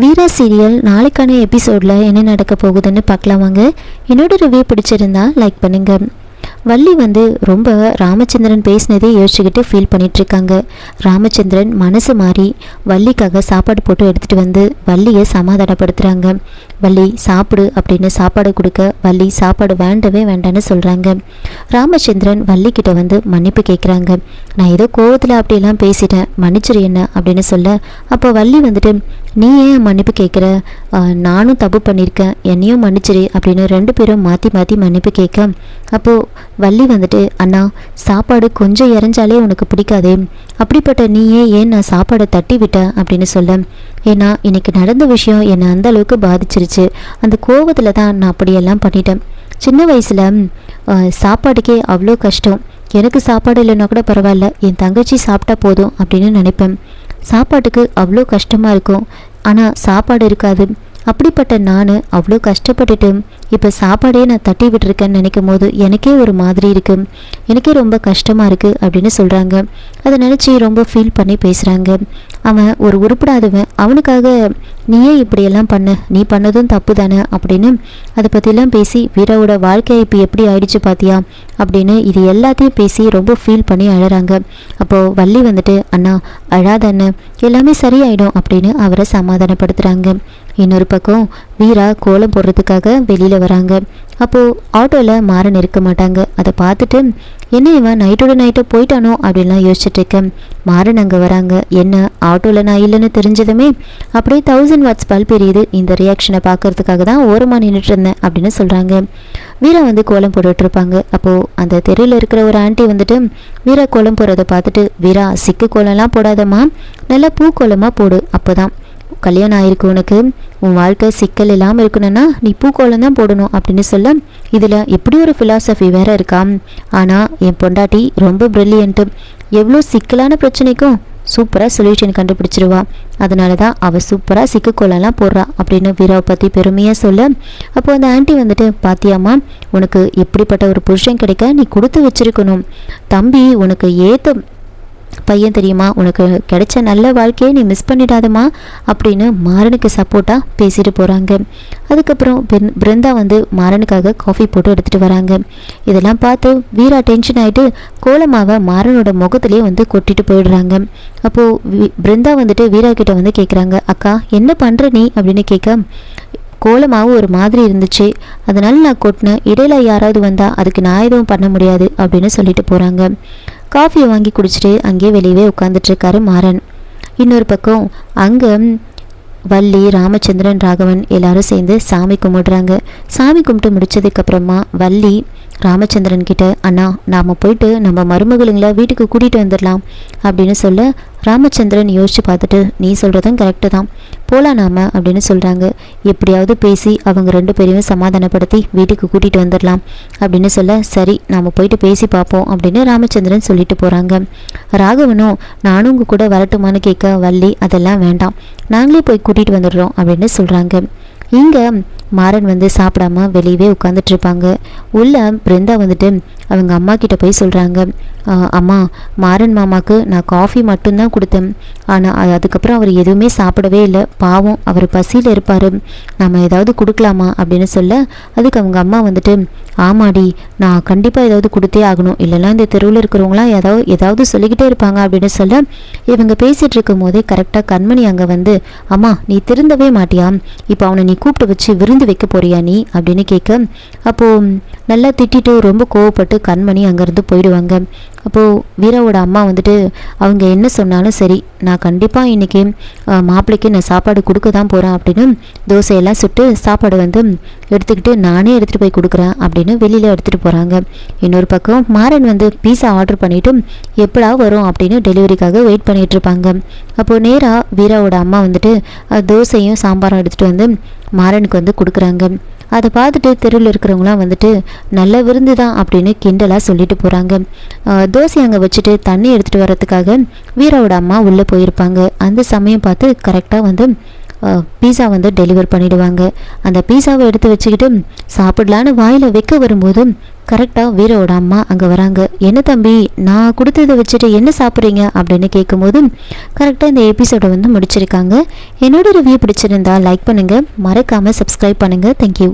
வீரா serial நாளைக்கான எபிசோடில் என்ன நடக்க போகுதுன்னு பார்க்கலாம் வாங்க. என்னோட ரிவ்யூ பிடிச்சிருந்தா லைக் பண்ணுங்கள். வள்ளி ரொம்ப ராமச்சந்திரன் பேசினதே யோசிச்சுக்கிட்டு ஃபீல் பண்ணிகிட்ருக்காங்க. ராமச்சந்திரன் மனசு மாறி வள்ளிக்காக சாப்பாடு போட்டு எடுத்துகிட்டு வள்ளியை சமாதானப்படுத்துகிறாங்க. வள்ளி சாப்பிடு அப்படின்னு சாப்பாடு கொடுக்க வள்ளி சாப்பாடு வேண்டவே வேண்டான்னு சொல்கிறாங்க. ராமச்சந்திரன் வள்ளிக்கிட்ட மன்னிப்பு கேட்குறாங்க. நான் ஏதோ கோவத்தில் அப்படியெல்லாம் பேசிட்டேன், மன்னிச்சிரு என்ன அப்படின்னு சொல்ல, அப்போ வள்ளி நீ ஏன் மன்னிப்பு கேட்குற, நானும் தப்பு பண்ணியிருக்கேன், என்னையும் மன்னிச்சிரு அப்படின்னு ரெண்டு பேரும் மாற்றி மாற்றி மன்னிப்பு கேட்க, அப்போது வள்ளி அண்ணா சாப்பாடு கொஞ்சம் இறஞ்சாலே உனக்கு பிடிக்காதே, அப்படிப்பட்ட நீயே ஏன் நான் சாப்பாடை தட்டி விட்டேன் அப்படின்னு சொல்ல, ஏன்னா இன்னைக்கு நடந்த விஷயம் என்னை அந்த அளவுக்கு பாதிச்சிருச்சு, அந்த கோவத்தில் தான் நான் அப்படியெல்லாம் பண்ணிட்டேன். சின்ன வயசில் சாப்பாடுக்கே அவ்வளோ கஷ்டம், எனக்கு சாப்பாடு இல்லைன்னா கூட பரவாயில்ல, என் தங்கச்சி சாப்பிட்டா போதும் அப்படின்னு நினைப்பேன். சாப்பாட்டுக்கு அவ்வளோ கஷ்டமாக இருக்கும், ஆனால் சாப்பாடு இருக்காது. அப்படிப்பட்ட நான் அவ்வளோ கஷ்டப்பட்டுட்டு இப்போ சாப்பாடே நான் தட்டி விட்டுருக்கேன்னு நினைக்கும் போது எனக்கே ஒரு மாதிரி இருக்குது, எனக்கே ரொம்ப கஷ்டமாக இருக்குது அப்படின்னு சொல்கிறாங்க. அதை நினச்சி ரொம்ப ஃபீல் பண்ணி பேசுகிறாங்க. அவன் ஒரு உருப்படாதவன், அவனுக்காக நீயே இப்படியெல்லாம் பண்ண, நீ பண்ணதும் தப்பு தானே அப்படின்னு அதை பற்றிலாம் பேசி வீராவோட வாழ்க்கை இப்போ எப்படி ஆயிடுச்சு பார்த்தியா அப்படின்னு இது எல்லாத்தையும் பேசி ரொம்ப ஃபீல் பண்ணி அழறாங்க. அப்போது வள்ளி அண்ணா அழாத அண்ணன், எல்லாமே சரியாயிடும் அப்படின்னு அவரை சமாதானப்படுத்துகிறாங்க. இன்னொரு பக்கம் வீரா கோலம் போடுறதுக்காக வெளியில் வராங்க. அப்போது ஆட்டோவில் மாறன் இருக்க மாட்டாங்க. அதை பார்த்துட்டு என்ன இவன் நைட்டோட நைட்டை போயிட்டானோ அப்படின்லாம் யோசிச்சுட்டு இருக்கேன். மாறன் அங்கே வராங்க. என்ன ஆட்டோவில் நான் இல்லைன்னு தெரிஞ்சதுமே அப்படியே 1000 வாட்ஸ் பல்ப் எரியுது. இந்த ரியாக்ஷனை பார்க்கறதுக்காக தான் ஓரமாக நின்றுட்டு இருந்தேன் அப்படின்னு சொல்கிறாங்க. வீரா கோலம் போட்டுட்ருப்பாங்க. அப்போது அந்த தெருவில் இருக்கிற ஒரு ஆண்டி வீரா கோலம் போடுறதை பார்த்துட்டு, வீரா சிக்கு கோலம்லாம் போடாதம்மா, நல்லா பூ கோலமாக போடு, அப்போ தான் கல்யாணம் ஆயிருக்கு, உனக்கு உன் வாழ்க்கை சிக்கல் இல்லாமல் இருக்கணும்னா நீ பூக்கோலம் தான் போடணும் அப்படின்னு சொல்ல, இதில் இப்படி ஒரு ஃபிலாசபி வேற இருக்கா, ஆனால் என் பொண்டாட்டி ரொம்ப ப்ரில்லியண்ட்டு, எவ்வளோ சிக்கலான பிரச்சனைக்கும் சூப்பராக சொல்யூஷன் கண்டுபிடிச்சிருவா, அதனால தான் அவள் சூப்பராக சிக்குக்கோலம்லாம் போடுறா அப்படின்னு வீராவை பற்றி பெருமையாக சொல்ல, அப்போ அந்த ஆண்டி பாத்தியாம்மா, உனக்கு எப்படிப்பட்ட ஒரு புருஷன் கிடைக்க நீ கொடுத்து வச்சிருக்கணும், தம்பி உனக்கு ஏற்ற பையன் தெரியுமா, உனக்கு கிடைச்ச நல்ல வாழ்க்கையை நீ மிஸ் பண்ணிடாதம்மா அப்படின்னு மாறனுக்கு சப்போர்ட்டாக பேசிட்டு போகிறாங்க. அதுக்கப்புறம் பிருந்தா மாறனுக்காக காஃபி போட்டு எடுத்துகிட்டு வராங்க. இதெல்லாம் பார்த்து வீரா டென்ஷன் ஆகிட்டு கோலமாவை மாறனோட முகத்திலே கொட்டிட்டு போயிடுறாங்க. அப்போது பிருந்தா வீரா கிட்ட கேட்குறாங்க, அக்கா என்ன பண்ணுற நீ அப்படின்னு கேட்க, கோலமாவு ஒரு மாதிரி இருந்துச்சு, அதனால நான் கொட்டினேன், இடையில யாராவது வந்தால் அதுக்கு நான் எதுவும் பண்ண முடியாது அப்படின்னு சொல்லிட்டு போகிறாங்க. காஃபியை வாங்கி குடிச்சிட்டு அங்கேயே வெளியவே உட்காந்துட்ருக்காரு மாறன். இன்னொரு பக்கம் அங்கே வள்ளி, ராமச்சந்திரன், ராகவன் எல்லாரும் சேர்ந்து சாமி கும்பிடுறாங்க. சாமி கும்பிட்டு முடிச்சதுக்கப்புறமா வள்ளி ராமச்சந்திரன் கிட்ட, அண்ணா நாம் போயிட்டு நம்ம மருமகளுங்களை வீட்டுக்கு கூட்டிகிட்டு வந்துடலாம் அப்படின்னு சொல்ல, ராமச்சந்திரன் யோசித்து பார்த்துட்டு, நீ சொல்கிறதும் கரெக்டு தான், போகலாம் நாம அப்படின்னு சொல்கிறாங்க. எப்படியாவது பேசி அவங்க ரெண்டு பேரையும் சமாதானப்படுத்தி வீட்டுக்கு கூட்டிகிட்டு வந்துடலாம் அப்படின்னு சொல்ல, சரி நாம் போயிட்டு பேசி பார்ப்போம் அப்படின்னு ராமச்சந்திரன் சொல்லிட்டு போகிறாங்க. ராகவனும் நானும் உங்கள் கூட வரட்டுமான்னு கேட்க, வள்ளி அதெல்லாம் வேண்டாம், நாங்களே போய் கூட்டிகிட்டு வந்துடுறோம் அப்படின்னு சொல்கிறாங்க. இங்கே மாறன் சாப்பிடாம வெளியவே உட்காந்துட்ருப்பாங்க. உள்ள பிருந்தா அவங்க அம்மா கிட்ட போய் சொல்கிறாங்க, அம்மா மாறன் மாமாவுக்கு நான் காஃபி மட்டும்தான் கொடுத்தேன், ஆனால் அதுக்கப்புறம் அவர் எதுவுமே சாப்பிடவே இல்லை, பாவம் அவர் பசியில் இருப்பார், நம்ம ஏதாவது கொடுக்கலாமா அப்படின்னு சொல்ல, அதுக்கு அவங்க அம்மா ஆமாடி நான் கண்டிப்பாக ஏதாவது கொடுத்தே ஆகணும், இல்லைன்னா இந்த தெருவில் இருக்கிறவங்களாம் ஏதாவது சொல்லிக்கிட்டே இருப்பாங்க அப்படின்னு சொல்ல, இவங்க பேசிகிட்டு இருக்கும் போதே கரெக்டாக கண்மணி அங்கே அம்மா நீ திருந்தவே மாட்டியா, இப்போ அவனை நீ கூப்பிட்டு வச்சு விருந்து வைக்க போறியா நீ அப்படின்னு கேட்க, அப்போது நல்லா திட்டிட்டு ரொம்ப கோவப்பட்டு கண்மணி அங்கேருந்து போயிடுவாங்க. அப்போது வீராவோட அம்மா அவங்க என்ன சொன்னாலும் சரி, நான் கண்டிப்பாக இன்றைக்கி மாப்பிள்ளைக்கு நான் சாப்பாடு கொடுக்க தான் போகிறேன் அப்படின்னு தோசையெல்லாம் சுட்டு சாப்பாடு எடுத்துக்கிட்டு நானே எடுத்துகிட்டு போய் கொடுக்குறேன் அப்படின்னு வெளியில் எடுத்துகிட்டு போகிறாங்க. இன்னொரு பக்கம் மாறன் பீஸா ஆர்டர் பண்ணிவிட்டு எப்படா வரும் அப்படின்னு டெலிவரிக்காக வெயிட் பண்ணிகிட்ருப்பாங்க. அப்போது நேராக வீராவோட அம்மா தோசையும் சாம்பாரும் எடுத்துகிட்டு மாறனுக்கு கொடுக்குறாங்க. அதை பார்த்துட்டு தெருவில் இருக்கிறவங்களாம் நல்ல விருந்து தான் அப்படின்னு கிண்டலாக சொல்லிட்டு போகிறாங்க. தோசை அங்கே வச்சுட்டு தண்ணி எடுத்துகிட்டு வர்றதுக்காக வீராவோட அம்மா உள்ளே போயிருப்பாங்க. அந்த சமயம் பார்த்து கரெக்டாக பீஸா டெலிவர் பண்ணிவிடுவாங்க. அந்த பீஸாவை எடுத்து வச்சுக்கிட்டு சாப்பிடலான்னு வாயில் வைக்க வரும்போது கரெக்டாக வீரோட அம்மா அங்கே வராங்க. என்ன தம்பி, நான் கொடுத்ததை வச்சுட்டு என்ன சாப்பிட்றீங்க அப்படின்னு கேட்கும்போது கரெக்டாக இந்த எபிசோடை வந்து முடிச்சிருக்காங்க. என்னோட ரிவ்யூ பிடிச்சிருந்தா லைக் பண்ணுங்கள், மறக்காமல் சப்ஸ்கிரைப் பண்ணுங்கள். தேங்க்யூ.